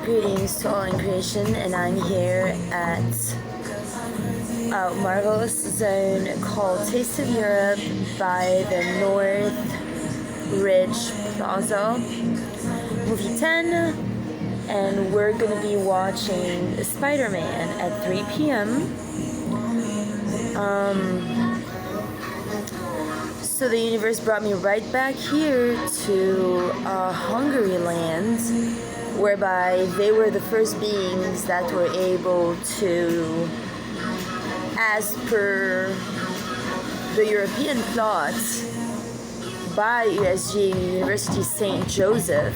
Greetings to all in creation, and I'm here at a marvelous zone called Taste of Europe by the North Ridge Plaza, movie 10, and we're going to be watching Spider-Man at 3 p.m. So the universe brought me right back here to Hungary land, whereby they were the first beings that were able to, as per the European plot by USG University St. Joseph,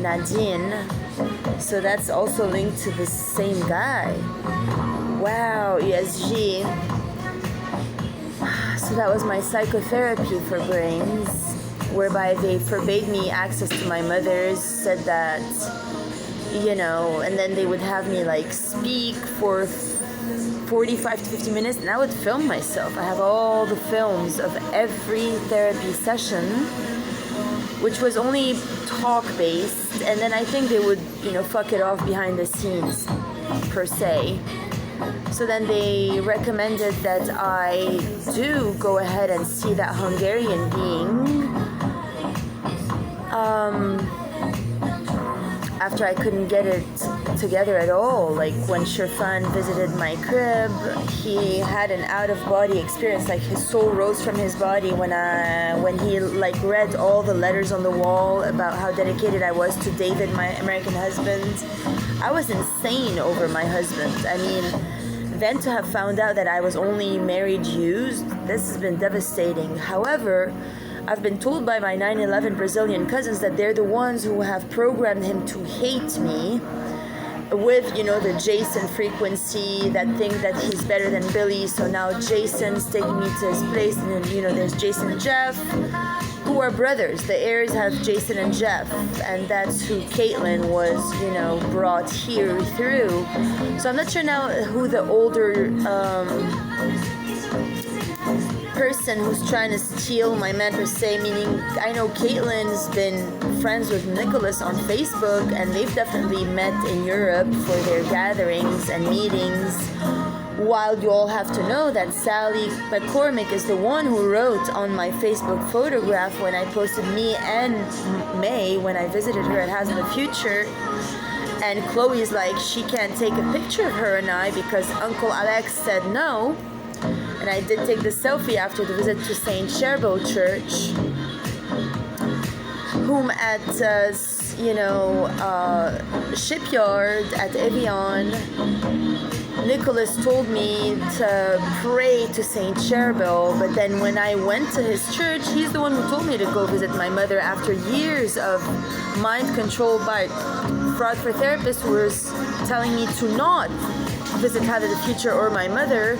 Nadine. So that's also linked to the same guy. Wow, USG. So that was my psychotherapy for brains, whereby they forbade me access to my mother's, said that, and then they would have me like speak for 45 to 50 minutes, and I would film myself. I have all the films of every therapy session, which was only talk-based, and then I think they would, fuck it off behind the scenes, per se. So then they recommended that I do go ahead and see that Hungarian being. After I couldn't get it together at all, like when Shirfan visited my crib, he had an out-of-body experience. Like his soul rose from his body when he read all the letters on the wall about how dedicated I was to David, my American husband. I was insane over my husband. I mean, then to have found out that I was only married used, this has been devastating. However, I've been told by my 9/11 Brazilian cousins that they're the ones who have programmed him to hate me with, the Jason frequency, that thing that he's better than Billy. So now Jason's taking me to his place, and then, there's Jason and Jeff, who are brothers. The heirs have Jason and Jeff, and that's who Caitlin was, brought here through. So I'm not sure now who the older person who's trying to steal my man per se, meaning I know Caitlin's been friends with Nicholas on Facebook, and they've definitely met in Europe for their gatherings and meetings. While you all have to know that Sally McCormick is the one who wrote on my Facebook photograph when I posted me and May when I visited her at House of the Future. And Chloe's like, she can't take a picture of her and I because Uncle Alex said no. And I did take the selfie after the visit to St. Cherbourg Church, whom at, shipyard at Evian, Nicholas told me to pray to St. Cherbourg, but then when I went to his church, he's the one who told me to go visit my mother after years of mind control by fraud for therapists who was telling me to not visit House of the Future or my mother.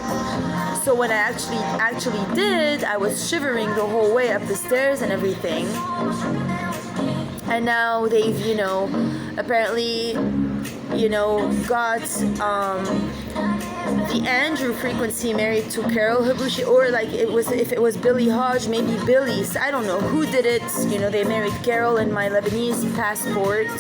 So when I actually did, I was shivering the whole way up the stairs and everything. And now they've, apparently, got the Andrew frequency married to Carol Habushi, or if it was Billy Hodge, maybe Billy's. I don't know who did it. They married Carol in my Lebanese passport.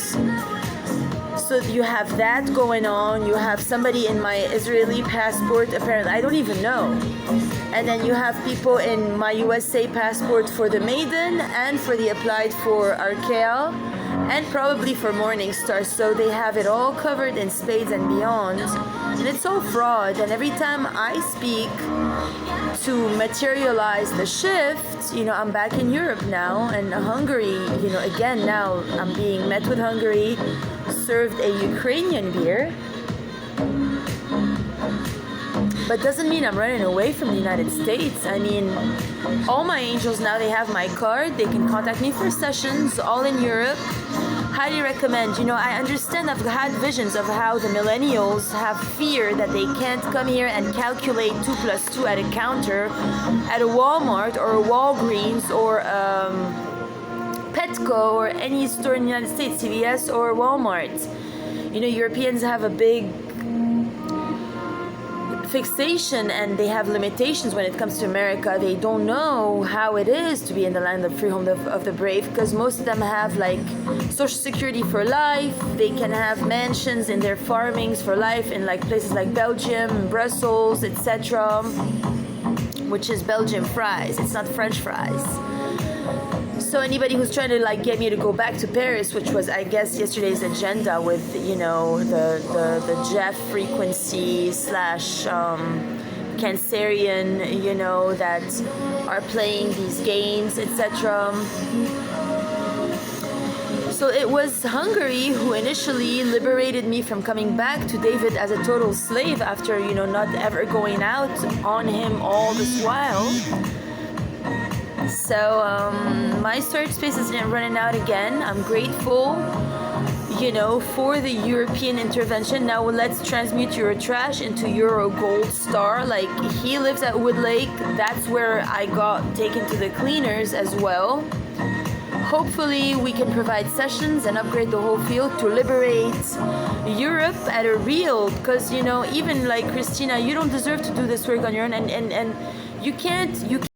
So you have that going on. You have somebody in my Israeli passport, apparently. I don't even know. And then you have people in my USA passport for the Maiden and for the applied for Arkea and probably for Morningstar. So they have it all covered in spades and beyond. And it's all fraud. And every time I speak to materialize the shift, I'm back in Europe now, and Hungary, again, now I'm being met with Hungary, served a Ukrainian beer, but doesn't mean I'm running away from the United States. I mean, all my angels now, they have my card, they can contact me for sessions, all in Europe. Highly recommend. I understand, I've had visions of how the millennials have fear that they can't come here and calculate 2 plus 2 at a counter at a Walmart or a Walgreens or Petco or any store in the United States, CVS or Walmart. Europeans have a big fixation and they have limitations when it comes to America. They don't know how it is to be in the land of free, home of the brave, because most of them have like social security for life. They can have mansions in their farmings for life in like places like Belgium, Brussels, etc., which is Belgian fries. It's not French fries. So anybody who's trying to like get me to go back to Paris, which was I guess yesterday's agenda with, you know, the Jeff frequency / Cancerian, you know, that are playing these games, etc. So it was Hungary who initially liberated me from coming back to David as a total slave after, you know, not ever going out on him all this while. So my storage space is running out again. I'm grateful, you know, for the European intervention. Now let's transmute Euro trash into Euro gold star. Like, he lives at Wood Lake. That's where I got taken to the cleaners as well. Hopefully we can provide sessions and upgrade the whole field to liberate Europe at a real, because, you know, even like Christina, you don't deserve to do this work on your own, and you can't